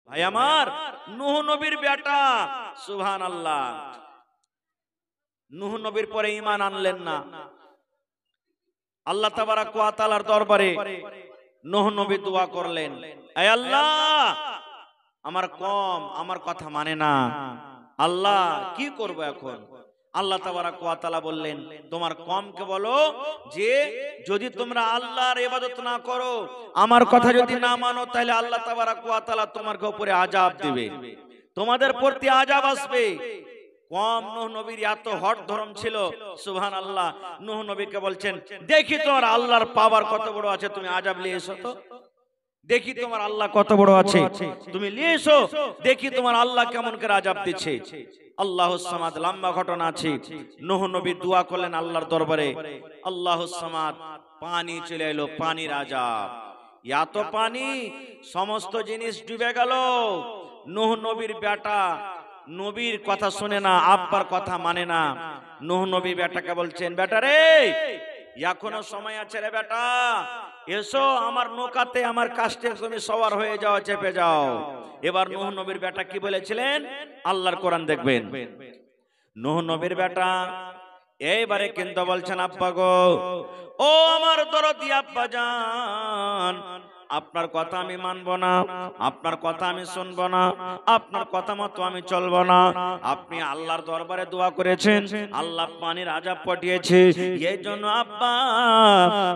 ভাই আমার, নূহ নবীর বেটা, সুবহানাল্লাহ, নূহ নবীর পরে ঈমান আনলেন না। আল্লাহ তাবারাক ওয়া তাআলার দরবারে নূহ নবী দোয়া করলেন, হে আল্লাহ, আমার কম আমার কথা মানে না, আল্লাহ কি করব এখন? আল্লাহ তাবারাক ওয়া তাআলা বললেন, তোমার কমকে বলো যে যদি তোমরা আল্লাহর ইবাদত না করো, আমার কথা যদি না মানো, তাহলে আল্লাহ তাবারাক ওয়া তাআলা তোমার উপরে আযাব দিবে, তোমাদের প্রতি আযাব আসবে। কম নূহ নবীর এত হট ধর্ম ছিল, সুবহানাল্লাহ। নূহ নবীকে বলছেন, দেখি তোমার আল্লাহর পাওয়ার কত বড় আছে, তুমি আযাব নিয়ে এসো তো, দেখি তোমার আল্লাহ কত বড় আছে, তুমি নিয়ে এসো, দেখি তোমার আল্লাহ কেমন করে আযাব দিচ্ছে। আল্লাহুস সামাদ, লম্বা ঘটনা আছে। নূহ নবী দোয়া করলেন আল্লাহর দরবারে, আল্লাহুস সামাদ, পানি চলে এলো, পানির আযাব, এত পানি, সমস্ত জিনিস ডুবে গেল। নূহ নবীর বেটা নবীর কথা শুনে না, আব্বার কথা মানে না। নূহ নবী বেটাকে বলছেন, বেটা রে, এখনো সময় আছে রে বেটা, এসো আমার নৌকাতে, আমার কাস্টে তুমি সওয়ার হয়ে যাও, চেপে যাও। এবার নূহ নবীর বেটা কি বলেছিলেন, আল্লাহর কোরআন দেখবেন। নূহ নবীর বেটা এইবারে কিন্তু বলছেন, আব্বা গো, ও আমার দরদি আব্বা জান, আপনার কথা আমি মানবো না, আপনার কথা আমি শুনবো না, আপনার কথা মতো আমি চলবো না। আপনি আল্লাহর দরবারে দোয়া করেছেন, আল্লাহ পানির আযাব পাঠিয়েছে, এই জন্য আব্বা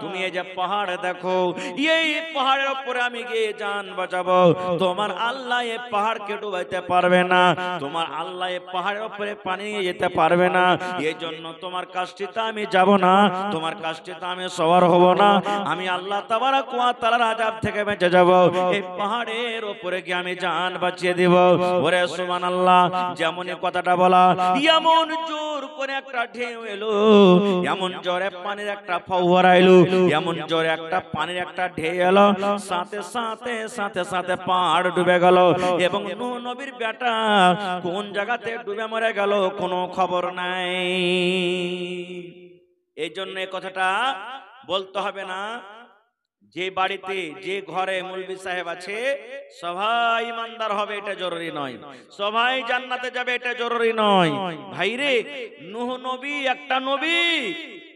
তুমি এই যে পাহাড় দেখো, এই পাহাড়ের উপরে আমি গিয়ে জান বাঁচাবো, তোমার আল্লাহ এই পাহাড়কে ডুবাইতে পারবে না, তোমার আল্লাহ এই পাহাড়ের উপরে পানি নিয়ে যেতে পারবে না, এই জন্য তোমার কাজটিতে আমি যাব না, তোমার কাজটিতে আমি সওয়ার হব না, আমি আল্লাহ তাবারাক ওয়া তাআলার আযাব থেকে বেঁচে যাব, এই পাহাড়ের উপরে গিয়ে আমি জান বাঁচিয়ে দিব। ওরে সুবহানাল্লাহ, যেমনই কথাটা বলা, এমন জোর করে একটা ঢেউ এলো, এমন জোরে পানির একটা ফোয়ারা এলো, এমন জোরে একটা পানির একটা ঢেউ এলো, সাথে সাথে সাথে সাথে পাহাড় ডুবে গেল। এবং নূহ নবীর বেটা কোন জায়গাতে ডুবে মরে গেল কোনো খবর নাই। এই জন্য এই কথাটা বলতে হবে না, যে বাড়িতে যে ঘরে মুলবি সাহেব আছে সবাই ইমানদার হবে এটা জরুরি নয়, সবাই জান্নাতে যাবে এটা জরুরি নয়। ভাইরে, নূহ নবী একটা নবী,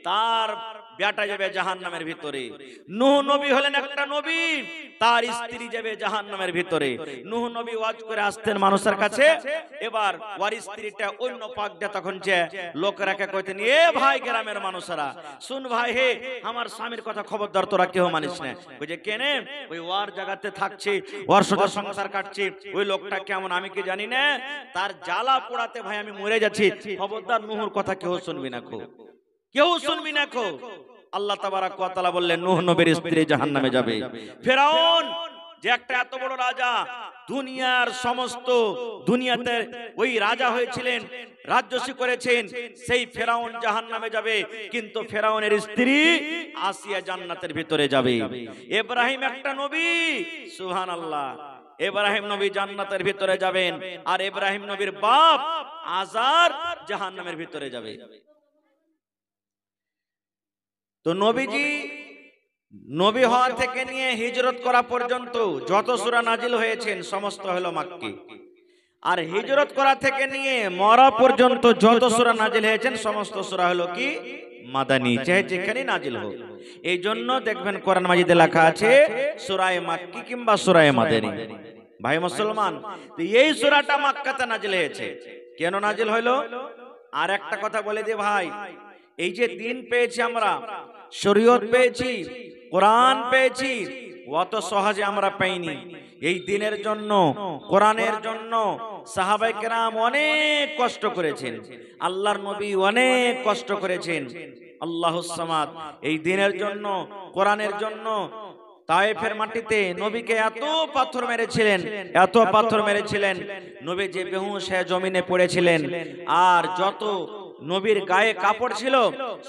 তার বেটা যাবে জাহান্নামের ভিতরে। নূহ নবী হলেন একটা নবী, তার স্ত্রী যাবে জাহান্নামের ভিতরে। নূহ নবী ওয়াজ করে আসতেন মানুষের কাছে, এবার ওর স্ত্রীটা অন্য পাক দিয়ে তখন যে লোকেরাকে কইতেন, এ ভাই গ্রামের মানুষেরা শুন ভাই, হে আমার স্বামীর কথা খবরদার তোরা কেউ মানিস না। ওই যে কেনে ওই ওর জায়গাতে থাকছে, ওর সাথে সংসার কাটছে, ওই লোকটা কেমন আমি কি জানি না, তার জ্বালা পোড়াতে ভাই আমি মরে যাচ্ছি, খবরদার নূহর কথা কেউ শুনবি না, কেউ শুনবি না। আল্লাহ তাবারাক ওয়া তাআলা বললেন, নূহ নবীর স্ত্রী জাহান্নামে যাবে। ফিরআউন যে একটা এত বড় রাজা, দুনিয়ার সমস্ত দুনিয়াতে ওই রাজা হয়েছিলেন, রাজস্বী করেছেন, সেই ফিরআউন জাহান্নামে যাবে, কিন্তু ফিরআউনের স্ত্রী আসিয়া জান্নাতের ভিতরে যাবে। ইব্রাহিম একটা নবী, সুবহানাল্লাহ, ইব্রাহিম নবী জান্নাতের ভিতরে যাবেন, আর ইব্রাহিম নবীর বাপ আজার জাহান্নামের ভিতরে যাবে। তো নবীজি নবী হওয়া থেকে নিয়ে হিজরত করা পর্যন্ত যত সূরা নাজিল হয়েছেন সমস্ত হলো মাক্কি, আর হিজরত করা থেকে নিয়ে মরা পর্যন্ত যত সূরা নাজিল হয়েছেন সমস্ত সূরা হলো কি মাদানী, চাহে যেখানে নাজিল হোক। এই জন্য দেখবেন কোরআন মাজিদে লেখা আছে সূরা মাক্কি কিংবা সূরা মাদানী। ভাই মুসলমান, এই সূরাটা মক্কাতে নাজিল হয়েছে। কেন নাজিল হইলো? আর একটা কথা বলে দিই ভাই, এই যে দিন পেয়েছি আমরা, শরীয়ত পেয়েছি, কোরআন পেয়েছি, অত সহজে আমরা পাইনি। এই দিনের জন্য, কোরআনের জন্য সাহাবায়ে কেরাম অনেক কষ্ট করেছেন, আল্লাহর নবী অনেক কষ্ট করেছেন। আল্লাহুস সামাদ, এই দিনের জন্য, কোরআনের জন্য তায়েফের মাটিতে নবীকে এত পাথর মেরেছিলেন, এত পাথর মেরেছিলেন, নবী যে বেহুশ হয়ে জমিনে পড়েছিলেন, আর যত নবীর গায়ে কাপড় ছিল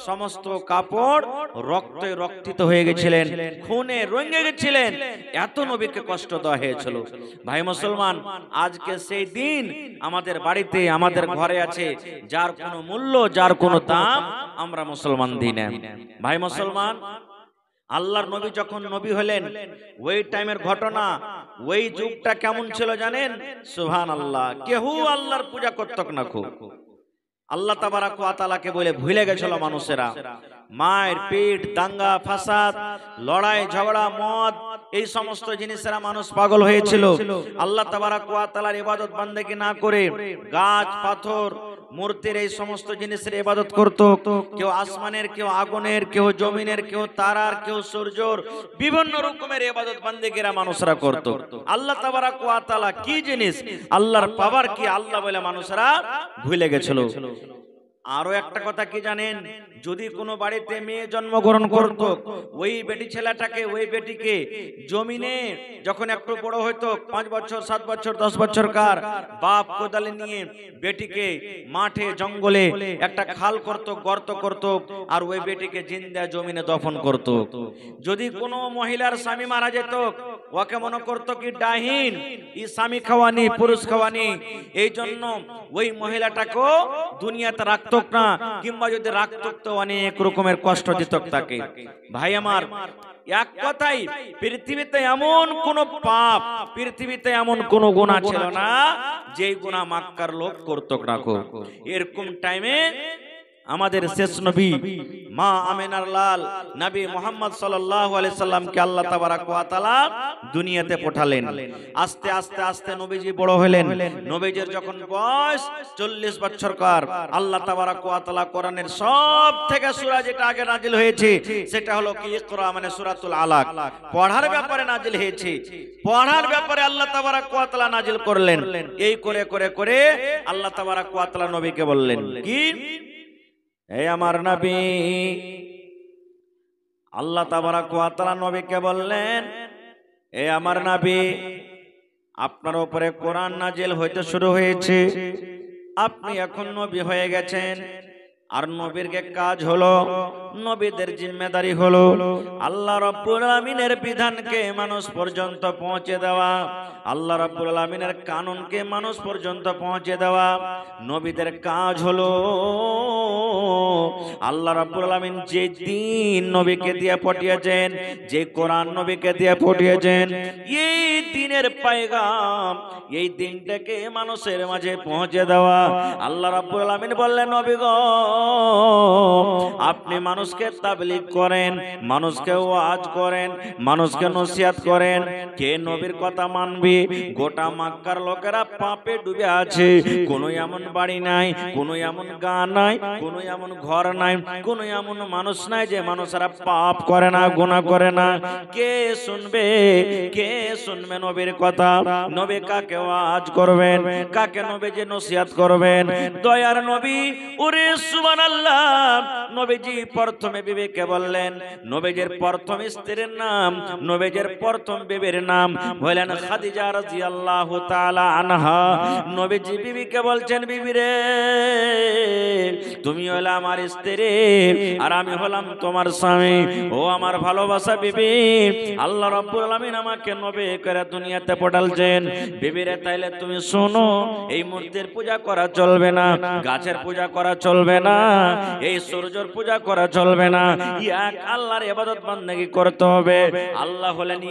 সমস্ত কাপড় রক্তে রক্তিত হয়ে গেছিলেন, খুনে রঙে গেছিলেন, এত নবীকে কষ্ট দেওয়া হয়েছিল। ভাই মুসলমান, আজকে সেই দিন আমাদের বাড়িতে, আমাদের ঘরে আছে, যার কোনো মূল্য, যার কোনো দাম আমরা মুসলমান দিই না। ভাই মুসলমান, আল্লাহর নবী যখন নবী হলেন, ওই টাইমের ঘটনা, ওই যুগটা কেমন ছিল জানেন? সুবহানাল্লাহ, কেউ আল্লাহর পূজা করত না। খুব আল্লাহ তাবারাক ওয়া তাআলাকে বলে ভুলে গেছিল মানুষেরা। মায়ের পেট, দাঙ্গা ফাসাদ, লড়াই ঝগড়া, মদ, এই সমস্ত জিনিসেরা মানুষ পাগল হয়েছিল। আল্লাহ তাবারাক ওয়া তাআলার ইবাদত বান্দেগি না করে গাছ পাথর মূর্তির এই সমস্ত জিনিসের ইবাদত করত। কেউ আসমানের, কেউ আগুনের, কেউ জমিনের, কেউ তারার, কেউ সূর্যর, বিভিন্ন রকমের ইবাদত বান্দেগিরা মানুষরা করত। আল্লাহ তাবারাক ওয়া তাআলা কি জিনিস, আল্লাহর পাওয়ার কি, আল্লাহ বলে মানুষরা ভুলে গেছিল। আরো একটা কথা কি জানেন? যদি কোনো বাড়িতে মেয়ে জন্মগ্রহণ করত, ওই বেটি ছেলেটাকে, ওই বেটিকে জমিনে যখন একটু বড় হইতো, 5 বছর 7 বছর 10 বছর কার, বাপ কোদালে নিয়ে বেটিকে মাঠে জঙ্গলে একটা খাল করত, গর্ত করত, আর ওই বেটিকে জিন্দা জমিনে দফন করত। যদি কোনো মহিলার স্বামী মারা যেত, ওকে মনে করতো কি ডাহিন, ই স্বামী খাওয়ানি, পুরুষ খাওয়ানি, এই জন্য ওই মহিলাটাকেও দুনিয়াতে রাখতো না, কিংবা যদি রাখতো তো অনেক রকমের কষ্ট দিত তাকে। ভাই আমার, এক কথাই পৃথিবীতে এমন কোন পাপ, পৃথিবীতে এমন কোন গুনাহ ছিল না যেই গুনাহ মক্কার লোক করতো না। এরকম টাইমে আমাদের শেষ নবী মা আমিনার লাল নবী মুহাম্মদ সাল্লাল্লাহু আলাইহি সাল্লামকে আল্লাহ তাবারাক ওয়া তাআলা দুনিয়াতে পাঠালেন। আস্তে আস্তে আস্তে নবীজি বড় হলেন। নবীজির যখন বয়স 40 বছরকার, আল্লাহ তাবারাক ওয়া তাআলা কোরআনের সব থেকে সূরা যেটা আগে নাজিল হয়েছে সেটা হলো কি ইকরা, মানে সূরাতুল আলাক। পড়ার ব্যাপারে নাজিল হয়েছে, পড়ার ব্যাপারে আল্লাহ তাবারাক ওয়া তাআলা নাজিল করলেন। এই করে করে করে আল্লাহ তাবারাক ওয়া তাআলা নবীকে বললেন কি, এই আমার নবী, আল্লাহ তাবারাক ওয়া তাআলা নবীকে বললেন, এই আমার নবী, আপনার উপরে কোরআন নাজিল হইতে শুরু হয়েছে, আপনি এখন নবী হয়ে গেছেন। আর নবীর কাজ হলো, নবীদের জিম্মেদারি হলো আল্লাহ রাব্বুল আলামিনের বিধানকে মানুষ পর্যন্ত পৌঁছে দেওয়া, আল্লাহ রাব্বুল আলামিনের কানুনকে মানুষ পর্যন্ত পৌঁছে দেওয়া। নবীদের কাজ হলো আল্লাহ রাব্বুল আলামিন যে দিন নবীকে দিয়ে পাঠিয়েছেন, যে কোরআন নবীকে দিয়ে পাঠিয়েছেন, এই দিনের পয়গাম, এই দিনটাকে মানুষের মাঝে পৌঁছে দেওয়া। আল্লাহ রাব্বুল আলামিন বললেন, নবী গো, আপনি মানুষকে তাবলীগ করেন, মানুষকে ওয়াজ করেন, মানুষকে নসিহত করেন। কে নবীর কথা মানবে? গোটা মক্কার লোকেরা পাপে ডুবে আছে। কোনো এমন বাড়ি নাই, কোনো এমন গাঁ নাই, কোনো এমন ঘর নাই, কোনো এমন মানুষ নাই যে মানুষেরা পাপ করে না, গুনাহ করে না। কে শুনবে, কে শুনবে নবীর কথা? নবী কাকে ওয়াজ করবেন, কাকে নবী যে নসিহত করবেন? দয়ার নবী, ওরে সুবহানাল্লাহ, নবীজি প্রথমে বিবিকে বললেন, নবীজির প্রথম স্ত্রীর নাম, নবীজির প্রথম বিবির নাম হলেন খাদিজা রাদিয়াল্লাহু তাআলা আনহা। নবীজি বিবিকে বলছেন, বিবি রে, তুমি হলে আমার স্ত্রী আর আমি হলাম তোমার স্বামী। ও আমার ভালোবাসা বিবি, আল্লাহ রাব্বুল আলামিন আমাকে নবী করে দুনিয়াতে পাঠালছেন। বিবি রে, তাইলে তুমি শোনো, এই মূর্তির পূজা করা চলবে না, গাছের পূজা করা চলবে না, এই সূর্যের পূজা করা চলবে না। এক আল্লাহর ইবাদত বান্দেগি করতে হবে। আল্লাহ হলেন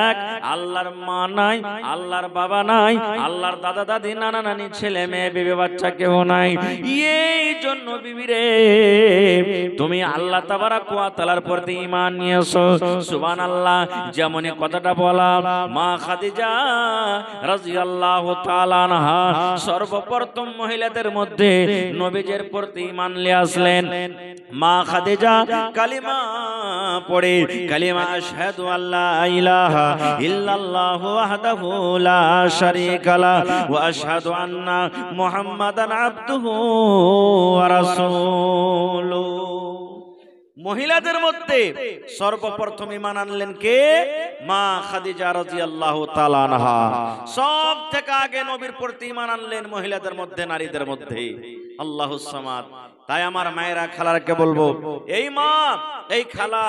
এক, আল্লাহর মা নাই, আল্লাহর বাবা নাই, আল্লাহর দাদা দাদি নানা নানি ছেলে মেয়ে বিবি বাচ্চা কেউ নাই। এই জন্য বিবি রে, তুমি আল্লাহ তাবারাক ওয়া তাআলার প্রতি ঈমান নিয়ে এসো। সুবহানাল্লাহ। যেমন কথাটা বলা, মা খাদিজা রাদিয়াল্লাহু তাআলা আনহা সর্বপ্রথম মহিলাদের মধ্যে নবীজির প্রতি ঈমান নিয়ে আসলেন। মা খাদিজা কালিমা পড়ে, কালিমা আশহাদু আল্লা ইলাহা ইল্লাল্লাহু ওয়াহদাহু লা শারীকা লা ওয়া আশহাদু আন্না মুহাম্মাদান আবদুহু ওয়া রাসূলুহু। মহিলাদের মধ্যে সর্বপ্রথম ঈমান আনলেন কে? মা খাদিজা রাদিয়াল্লাহু তাআলা আনহা। সব থেকে আগে নবীর প্রতি ঈমান আনলেন মহিলাদের মধ্যে, নারীদের মধ্যে। আল্লাহুস সামাদ। তাই আমার মায়েরা, খালারকে বলবো, এই মা, এই খালা,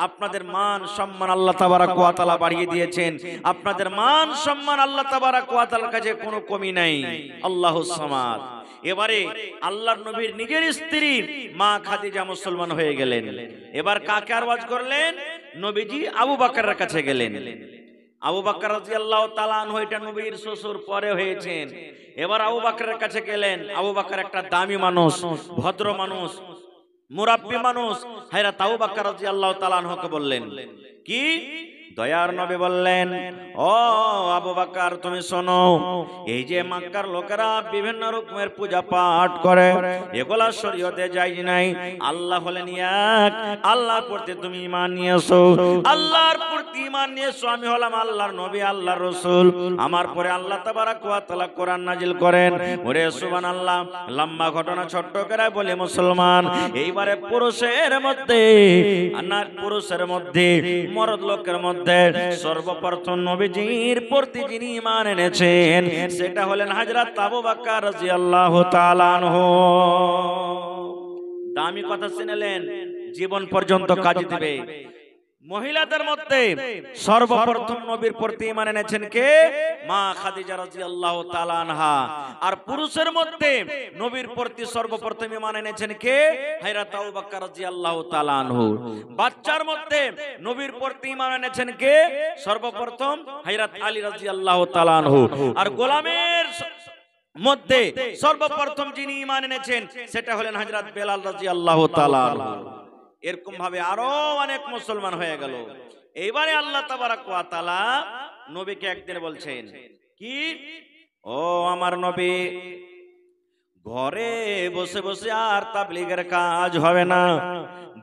আপনাদের মান সম্মান আল্লাহ তাবারাক ওয়া তাআলা বাড়িয়ে দিয়েছেন। আপনাদের মান সম্মান আল্লাহ তাবারাক ওয়া তাআলার কাছে কোনো কমি নাই। আল্লাহুস সামাদ। এবারে আল্লাহর নবীর নিজের স্ত্রী মা খাদিজা মুসলমান হয়ে গেলেন। এবার কাকে আওয়াজ করলেন? নবীজি আবু বকরের কাছে গেলেন। আবু বকর রাদিয়াল্লাহু তাআলা আনহু এটা নবীর শ্বশুর পরে হয়েছেন। এবার আবু বকরের কাছে গেলেন। আবু বকর একটা দামি মানুষ, ভদ্র মানুষ, মুরাব্বি মানুষ। হযরত আবু বকর রাদিয়াল্লাহু তাআলা আনহুকে বললেন, কি? দয়ার নবী বললেন, ও আবু বকর তুমি শোনো, এই যে মক্কার লোকেরা বিভিন্ন রকমের পূজা পাঠ করে, এগুলা শরীয়তে জায়েজ নাই। আল্লাহ হলেন এক, আল্লাহর প্রতি তুমি ঈমান নিয়ে এসো, আল্লাহর প্রতি ঈমান নিয়ে এসো। আমি হলাম আল্লাহর নবী, আল্লাহর রাসূল। আমার পরে আল্লাহ তাবারক ওয়া তাআলা কোরআন নাজিল করেন। ওরে সুবহানাল্লাহ। লম্বা ঘটনা ছোট্ট করে বলি মুসলমান, এইবারে পুরুষের মধ্যে পুরুষের মধ্যে মরদ লোকের মধ্যে সর্বপ্রথম নবীজির প্রতি যিনি ঈমান এনেছেন সেটা হলেন হযরত আবু বকর রাদিয়াল্লাহু তাআলা আনহু। দামি কথা শুনলেন, জীবন পর্যন্ত কাজে দিবে। মহিলাদের মধ্যে সর্বপ্রথম নবীর প্রতি ঈমান এনেছেন কে? মা খাদিজা রাদিয়াল্লাহু তাআলা আনহা। আর পুরুষের মধ্যে নবীর প্রতি সর্বপ্রথম ঈমান এনেছেন কে? হযরত আবু বকর রাদিয়াল্লাহু তাআলা আনহু। বাচ্চার মধ্যে নবীর প্রতি ঈমান এনেছেন কে? সর্বপ্রথম হযরত আলী রাদিয়াল্লাহু তাআলা আনহু। আর গোলামের মধ্যে সর্বপ্রথম যিনি ঈমান এনেছেন সেটা হলেন হযরত বেলাল রাদিয়াল্লাহু তাআলা আনহু। এরকম ভাবে আরো অনেক মুসলমান হয়ে গেল। এইবারে আল্লাহ তাবারক ওয়া তাআলা নবীকে একদিন বলছেন, কি? ও আমার নবী, ঘরে বসে বসে আর তাবলীগের কাজ হবে না,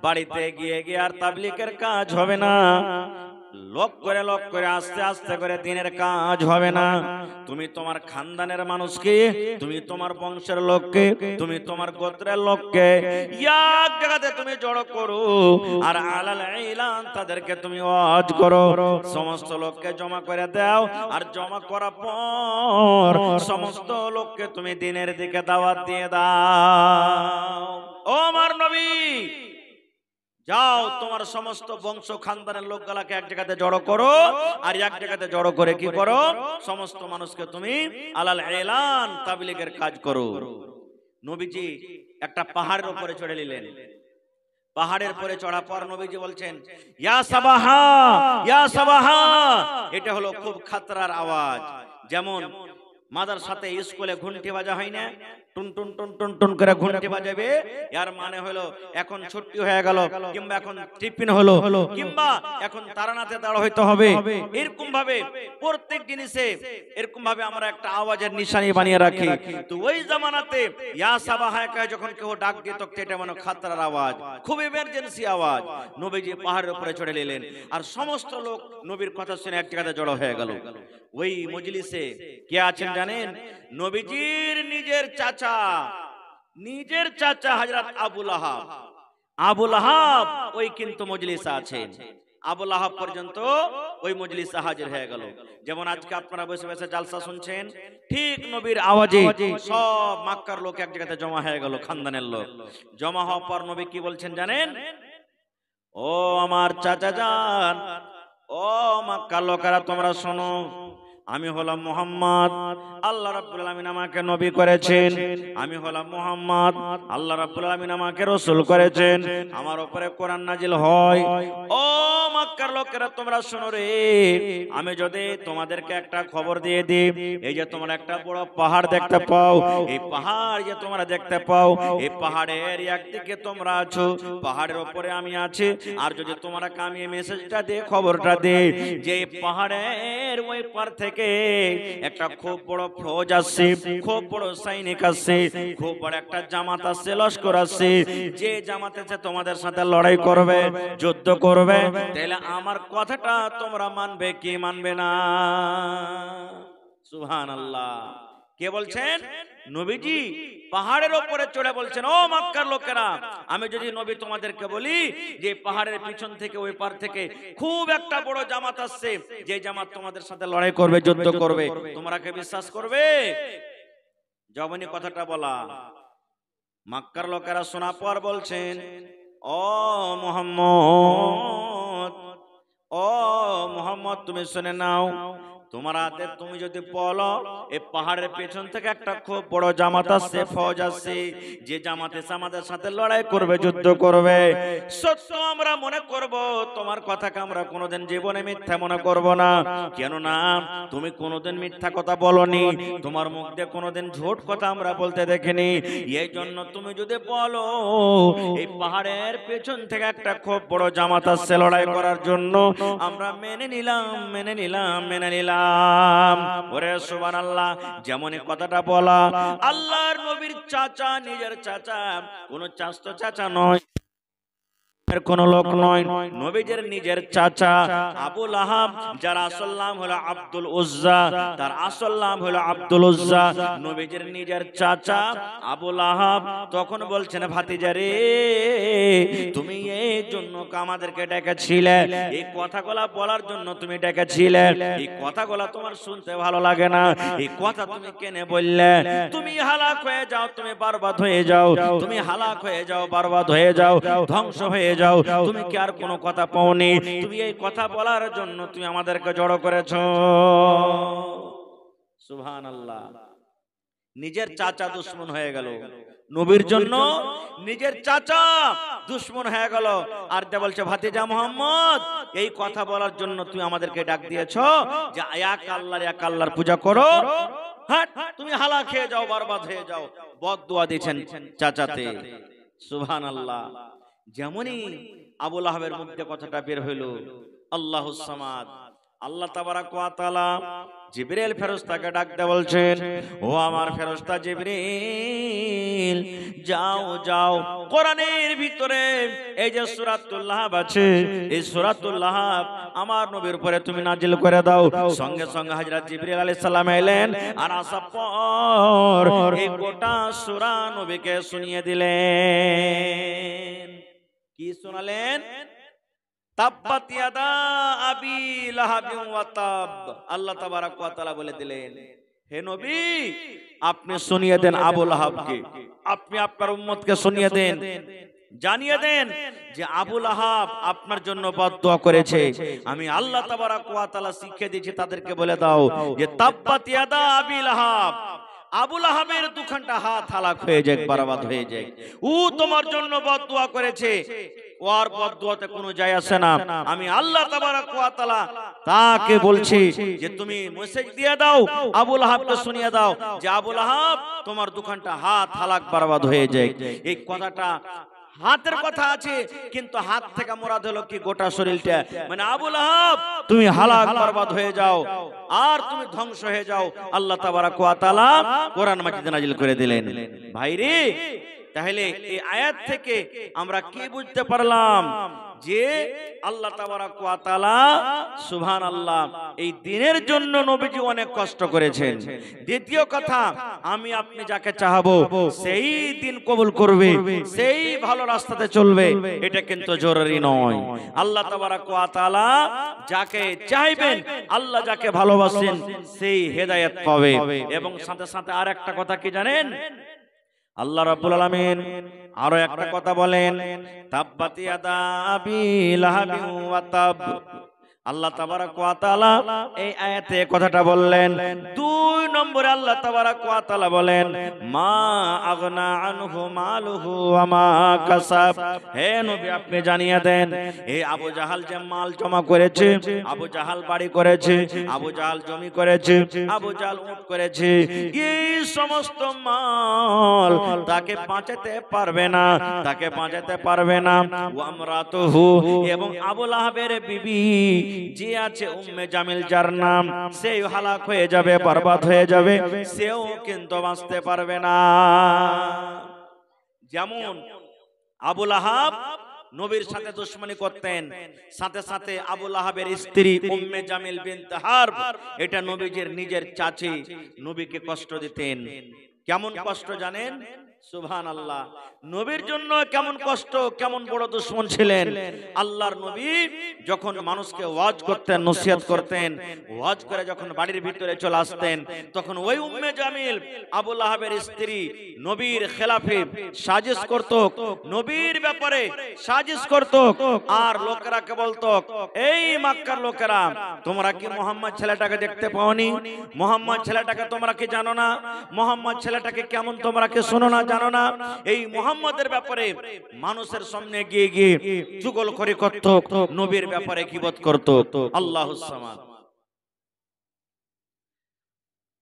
বাড়িতে গিয়ে গিয়ে আর তাবলীগের কাজ হবে না, লক করে আস্তে আস্তে করে দিনের কাজ হবে না। তুমি তোমার খানদানের মানুষকে, তুমি তোমার বংশের লোককে, তুমি তোমার গোত্রের লোককে এক জায়গাতে তুমি জড়ো করো, আর আলাল ইলান তাদেরকে তুমি ওয়াজ করো। সমস্ত লোককে জমা করে দাও, আর জমা করার পর সমস্ত লোককে তুমি দিনের দিকে দাওয়াত দিয়ে দাও। ও আমার নবী, যাও তোমার সমস্ত বংশ খানদানের লোকগুলাকে এক জায়গাতে জড়ো করো, আর এক জায়গাতে জড়ো করে কি করো? সমস্ত মানুষকে তুমি আলাল ইলান তাবলীগের কাজ করো। নবীজি একটা পাহাড়ের উপরে চড়ে নিলেন। পাহাড়ের উপরে চড়া পর নবীজি বলছেন, ইয়া সাবাহা, ইয়া সাবাহা। এটা হলো খুব খাতরার আওয়াজ। যেমন মাদ্রাসাতে স্কুলে ঘন্টি বাজা হয় না, টুন টুন টুন টুন টুন করে ঘন্টি বাজাবে, এর মানে হলো এখন ছুটি হয়ে গেল, কিংবা এখন টিফিন হলো, কিংবা এখন তারানাতে দাঁড় হইতে হবে। এরকম ভাবে প্রত্যেক জিনিসে এরকম ভাবে আমরা একটা আওয়াজের নিশানি বানিয়ে রাখি। তো ওই জামানাতে ইয়া সাবাহা যখন কেউ ডাক দিত, এটা মানে খাতরার আওয়াজ, খুব ইমার্জেন্সি আওয়াজ। নবীজি পাহাড়ের উপরে চড়ে নিলেন, আর সমস্ত লোক নবীর কথা শুনে এক জায়গাতে জড়ো হয়ে গেল। ওই মজলিসে কে আছেন জানেন? নবীজির নিজের চাচা হযরত আবু লাহাব। আবু লাহাব ওই কিন্তু মজলিসে আছেন। আবু লাহাব পর্যন্ত ওই মজলিসে হাজির হয়ে গেল। যেমন আজকে আপনারা বসে বসে জালসা শুনছেন, ঠিক নবীর আওয়াজে সব মক্কার লোক এক জায়গাতে জমা হয়ে গেল, খানদানের লোক জমা হওয়ার পর নবী কি বলছেন জানেন? ও আমার চাচা জান, ও মক্কার লোকেরা তোমরা শোনো, আমি হলাম মুহাম্মদ, আল্লাহ রাব্বুল আলামিন আমাকে নবী করেছেন। আমি হলাম মুহাম্মদ, আল্লাহ রাব্বুল আলামিন আমাকে রাসূল করেছেন। আমার উপরে কোরআন নাজিল হয়। ও মক্কার লোকেরা তোমরা শোনো রে, আমি যদি তোমাদেরকে একটা খবর দিয়ে দিই, এই যে তোমরা একটা বড় পাহাড় দেখতে পাও, এই পাহাড় যে তোমরা দেখতে পাও, এই পাহাড়ের একদিকে তোমরা আছো, পাহাড়ের উপরে আমি আছি। আর যদি তোমরা কামিয়ে মেসেজটা দিয়ে খবরটা দে যে পাহাড়ের ওই পার থেকে একটা খুব বড় ফৌজ আসছে, খুব বড় সৈনিক আসছে, খুব বড় একটা জামাত আসছে, লস্কর আসছে, যে জামাত আছে তোমাদের সাথে লড়াই করবে, যুদ্ধ করবে, তাহলে আমার কথাটা তোমরা মানবে কি মানবে না? সুবহানাল্লাহ। কে বলছেন? নবীজি পাহাড়ের উপরে চড়ে বলছেন, ও মক্কার লোকেরা, আমি যদি নবী তোমাদেরকে বলি যে পাহাড়ের পিছন থেকে ওই পার থেকে খুব একটা বড় জামাত আসছে, যে জামাত তোমাদের সাথে লড়াই করবে, যুদ্ধ করবে, তোমরা কি বিশ্বাস করবে? যখনই কথাটা বলা, মক্কার লোকেরা শোনা পর বলছেন, ও মুহাম্মদ, ও মুহাম্মদ তুমি শুনে নাও, তোমার হাতে তুমি যদি বলো এই পাহাড়ের পেছন থেকে একটা খুব বড় জামাত আসছে, ফৌজ আসছে, যে জামাত এসে আমাদের সাথে লড়াই করবে, যুদ্ধ করবে, সত্য আমরা মনে করব, তোমার কথাকে আমরা কোনোদিন জীবনে মিথ্যা মনে করব না। কেননা তুমি কোনোদিন মিথ্যা কথা বলনি, তোমার মুখ দিয়ে কোনোদিন ঝুট কথা আমরা বলতে দেখিনি। এই জন্য তুমি যদি বলো এই পাহাড়ের পেছন থেকে একটা খুব বড় জামাত আসছে লড়াই করার জন্য, আমরা মেনে নিলাম, মেনে নিলাম, মেনে নিলাম। ওরে সুবহানাল্লাহ, যেমনই কথাটা বলা, আল্লাহর নবীর চাচা, নিজের চাচা, কোন চাস্তো চাচা নয়, কোন লোক নয়, নবীজের নিজের চাচা আবু লাহাব, যার আসল নাম হলো আব্দুল উজ্জা, তার আসল নাম হলো আব্দুল উজ্জা, নবীজের নিজের চাচা আবু লাহাব তখন বলছেন, ভাতিজা রে, তুমি এই জন্য আমাদেরকে ডেকেছিলে, এই কথাগুলা বলার জন্য তুমি ডেকেছিলে, এই কথাগুলা তোমার শুনতে ভালো লাগে না, এই কথা তুমি কেনে বললে? তুমি হালাক হয়ে যাও, তুমি বরবাদ হয়ে যাও, তুমি হালাক হয়ে যাও, বরবাদ হয়ে যাও, ধ্বংস হয়ে যাও, তুমি কি আর কোনো কথা পাওনি? তুমি এই কথা বলার জন্য তুমি আমাদেরকে জড়ো করেছো। সুবহানাল্লাহ, নিজের চাচা দুশমন হয়ে গেল, নবীর জন্য নিজের চাচা দুশমন হয়ে গেল। আর তে বলছে, ভাতিজা মুহাম্মদ, এই কথা বলার জন্য তুমি আমাদেরকে ডাক দিয়েছো যে এক আল্লাহর পূজা করো, হাট, তুমি হালাক হয়ে যাও, বরবাদ হয়ে যাও, বদদুয়া দিয়েছেন চাচাতে। সুবহানাল্লাহ, যেমনই আবু লাহাবের মুখে কথাটা বের হইল, আল্লাহুস সামাদ, আল্লাহ তাবারাক ওয়া তাআলা জিবরিল ফেরেশতাকে ডাকতে বলছেন, ও আমার ফেরেশতা জিবরিল, যাও যাও, কোরআনের ভিতরে এই যে সূরাতুল লাহাব আছে, এই সূরাতুল লাহাব আমার নবীর উপরে তুমি নাজিল করে দাও। সঙ্গে সঙ্গে হযরত জিবরিল আলাইহিস সালাম এলেন, আর আসার পর এই গোটা সূরা নবীকে শুনিয়ে দিলেন। কি শোনালেন? তাব্বাত ইয়াদা আবি লাহাবিন ওয়া তাব। আল্লাহ তাবারাক ওয়া তাআলা বলে দিলেন, হে নবী, আপনি শুনিয়ে দেন আবু লাহাবকে, আপনি আপনার উম্মতকে শুনিয়ে দেন, জানিয়ে দেন যে আবু লাহাব আপনার জন্য বদদুয়া করেছে। আমি আল্লাহ তাবারাক ওয়া তাআলা শিখিয়ে দিয়েছি, তাদেরকে বলে দাও যে তাব্বাত ইয়াদা আবি লাহাব, আবু লাহাবের দুখানটা হাত হালাক হয়ে যাক, বরবাদ হয়ে যাক, ও তোমার জন্য বদদুয়া করেছে, ওর বদদুয়াতে কোনো যায় আসে না। আমি আল্লাহ তাবারাক ওয়া তাআলা তাকে বলছি যে তুমি মেসেজ দিয়ে দাও, আবু লাহাবকে শুনিয়ে দাও যে আবু লাহাব তোমার দুখানটা হাত হালাক বরবাদ হয়ে যায়। এই কথাটা হাতের কথা আছে, কিন্তু হাত থেকে মুরাদ হলো কি গোটা শরীরটা, মানে আবু লাহাব তুমি হালাক বরবাদ হয়ে যাও আর তুমি ধ্বংস হয়ে যাও। আল্লাহ তাবারাক ওয়া তাআলা কোরআন মাজিদে নাজিল করে দিলেন। ভাইরে, তাহলে এই আয়াত থেকে আমরা কি বুঝতে পারলাম? যে আল্লাহ তাবারাক ওয়া তাআলা সুবহানাল্লাহ এই দিনের জন্য নবীজি অনেক কষ্ট করেছেন। দ্বিতীয় কথা, আমি আপনি যাকে চাহাবো সেই দিন কবুল করবে, সেই ভালো রাস্তাতে চলবে, এটা কিন্তু জরুরি নয়। আল্লাহ তাবারাক ওয়া তাআলা যাকে চাইবেন, আল্লাহ যাকে ভালোবাসেন, সেই হেদায়েত পাবে। এবং সাথে সাথে আর একটা কথা কি জানেন? আল্লাহ রাব্বুল আলামিন আরো একটা কথা বলেন, তাব্বাত ইয়াদা আবি লাহাবিন ওয়া তাব। আল্লাহ তাবারাক ওয়া তাআলা এই আয়াতে কথাটা বললেন। দুই নম্বরে আল্লাহ তাবারাক ওয়া তাআলা বলেন, মা আগনা আনহু মালুহু ওয়া মা কাসাব। হে নবী, আপনি জানিয়ে দেন, এই আবু জাহাল যে মাল জমা করেছে, আবু জাহাল বাড়ি করেছে, আবু জাহাল জমি করেছে, আবু জাহাল উট করেছে, এই সমস্ত মাল তাকে বাঁচাতে পারবে না, তাকে বাঁচাতে পারবে না। ওয়া আমরাতুহু, এবং আবু লাহাবের বিবি যে আছে উম্মে জামিল, যার নাম, সেই হালাক হয়ে যাবে, বরবাদ হয়ে যাবে, সেও কিন্তু বাঁচতে পারবে না। যেমন আবু লাহাব নবীর সাথে দুশমনি করতেন, সাথে সাথে আবু লাহাবের স্ত্রী উম্মে জামিল বিনত হারব, এটা নবীজির নিজের চাচী, নবীকে কষ্ট দিতেন। কেমন কষ্ট জানেন? সুবহানাল্লাহ। নবীর জন্য কেমন কষ্ট, কেমন বড় দুশমন ছিলেন। আল্লাহর নবী যখন মানুষকে ওয়াজ করতেন, নসিহত করতেন, ওয়াজ করে যখন বাড়ির ভিতরে চলে আসতেন, তখন ওই উম্মে জামিল আবু লাহাবের স্ত্রী নবীর খেলাফে সাজিশ করত, নবীর ব্যাপারে সাজিশ করত। আর লোকেরাকে বলতো, এই মক্কার লোকেরা, তোমরা কি মুহাম্মদ ছেলেটাকে দেখতে পাওনি? মুহাম্মদ ছেলেটাকে তোমরা কি জানো না? মুহাম্মদ ছেলেটাকে কেমন তোমরা কি শোনো না, জানো না? এই মুহাম্মদের ব্যাপারে মানুষের সামনে গিয়ে গিয়ে চুগলখড়ি করত, নবীর ব্যাপারে গীবত করত। আল্লাহুস সামাদ।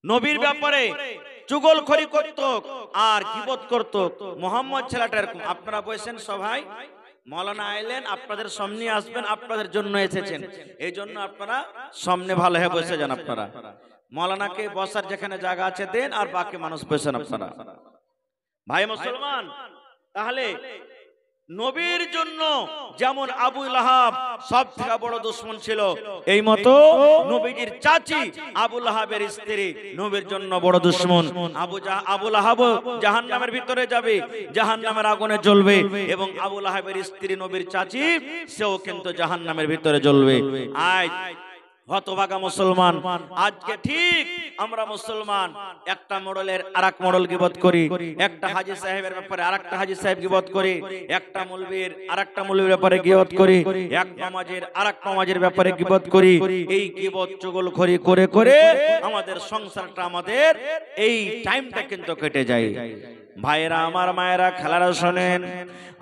নবীর ব্যাপারে চুগলখড়ি করত আর গীবত করত। মুহাম্মদ ছেলেটা এরকম। আপনারা বসেন সবাই, মৌলানা আইলেন, আপনাদের সামনে আসবেন, আপনাদের জন্য এসেছেন, এই জন্য আপনারা সামনে ভালো হয়ে বসে যান। আপনারা মৌলানাকে বসার যেখানে জায়গা আছে দেন, আর বাকি মানুষ বসেন আপনারা। ভাই মুসলমান, তাহলে নবীর জন্য যেমন আবু লাহাব সব থেকে বড় দুশমন ছিল, এই মতো নবীজির চাচি আবু লাহাবের স্ত্রী নবীর জন্য বড় দুশমন। আবু লাহাব জাহান্নামের ভিতরে যাবে, জাহান্নামের আগুনে জ্বলবে, এবং আবু লাহাবের স্ত্রী নবীর চাচি, সেও কিন্তু জাহান্নামের ভিতরে জ্বলবে। আজ হতভাগা মুসলমান, আজকে ঠিক আমরা মুসলমান একটা মডেলের আরেক মডেল গীবত করি, একটা হাজী সাহেবের ব্যাপারে আরেকটা হাজী সাহেব গীবত করি, একটা মৌলবীর আরেকটা মৌলবীর ব্যাপারে গীবত করি, এক নামাজের আরেক নামাজের ব্যাপারে গীবত করি। এই গীবত চুগলখড়ি করে করে আমাদের সংসারটা, আমাদের এই টাইমটা কিন্তু কেটে যায়। ভাইরা আমার, মায়েরা, খেলারা শোনেন,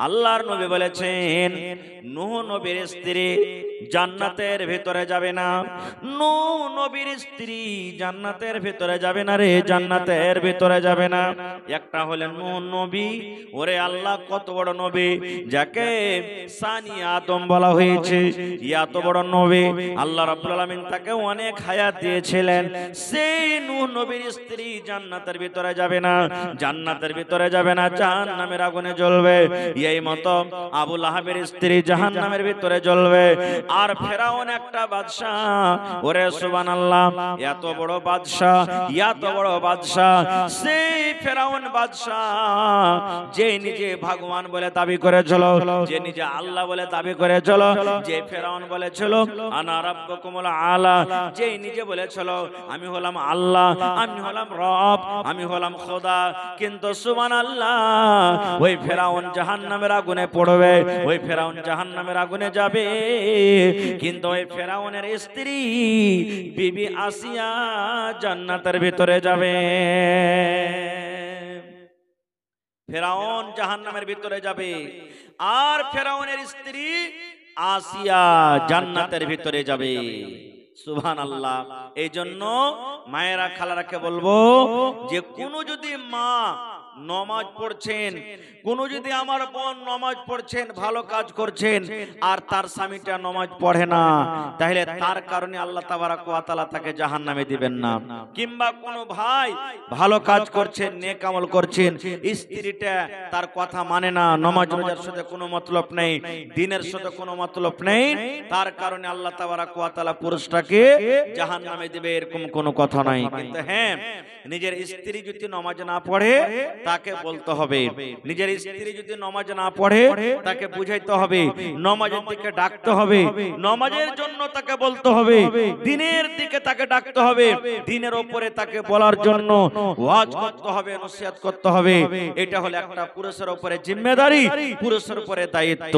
আল্লাহর নবী বলেছেন নূহ নবীর স্ত্রী জান্নাতের ভিতরে যাবে না। নূহ নবীর স্ত্রী জান্নাতের ভিতরে যাবে না রে, জান্নাতের ভিতরে যাবে না। একটা হলেন নূহ নবী। ওরে আল্লাহ, কত বড় নবী, যাকে সানি আদম বলা হয়েছে, এত বড় নবী। আল্লাহ রাব্বুল আলামিন তাকে অনেক হায়াত দিয়েছিলেন। সেই নূহ নবীর স্ত্রী জান্নাতের ভিতরে যাবে না, জান্নাতের ভিতরে যাবে না, জাহান্নামের আগুনে জ্বলবে। এই মতো আবু লাহাবের স্ত্রী জাহান্নামের ভিতরে জ্বলবে। আর ফেরাউন একটা বাদশা, ওরে সুবহানাল্লাহ, এত বড় বাদশা, এত বড় বাদশা, সেই ফেরাউন বাদশা যে নিজে ভগবান বলে দাবি করেছিল, যে নিজে আল্লাহ বলে দাবি করেছিল, যে ফেরাউন বলেছিল আনা রাব্বুকুমুল আলা, যে নিজে বলেছিল আমি হলাম আল্লাহ, আমি হলাম রব, আমি হলাম খোদা। কিন্তু সুবহানাল্লাহ, ওই ফেরাউন জাহান্নামের আগুনে পড়বে, ওই ফেরাউন জাহান্নামের আগুনে যাবে। কিন্তু ওই ফেরাউনের স্ত্রী বিবি আসিয়া জান্নাতের ভিতরে যাবে। ফেরাউন জাহান্নামের ভিতরে যাবে, আর ফেরাউনের স্ত্রী আসিয়া জান্নাতের ভিতরে যাবে। সুবহানাল্লাহ। এই জন্য মায়েরা, খালারাকে বলবো যে কোনো যদি মা নমাজ পড়ছেন, কোন যদি আমার বোন নমাজ পড়ছেন, ভালো কাজ করছেন, আর তার স্বামীটা নমাজ পড়ে না, তাহলে তার কারণে আল্লাহ তাবারাক ওয়া তাআলা তাকে জাহান্নামে দিবেন না। কিংবা কোন ভাই ভালো কাজ করছেন, নেক আমল করছেন, স্ত্রীটা তার কথা মানে না, নমাজ রোজার সাথে কোনো মতলব নেই, দ্বীনের সাথে কোনো মতলব নেই, তার কারণে আল্লাহ তাবারাক ওয়া তাআলা পুরুষটাকে জাহান্নামে দিবে, এরকম কোনো কথা নাই। কিন্তু হ্যাঁ, নিজের স্ত্রী যদি নমাজ না পড়ে তাকে বলতে হবে, নিজের স্ত্রী যদি নামাজ না পড়ে তাকে বুঝাইতে হবে, নামাজের দিকে ডাকতে হবে, নামাজের জন্য তাকে বলতে হবে, দ্বীনের দিকে তাকে ডাকতে হবে, দ্বীনের উপরে তাকে বলার জন্য ওয়াজ করতে হবে, নসিহত করতে হবে। এটা হলো একটা পুরুষের উপরে জিম্মেদারি, পুরুষের উপরে দায়িত্ব।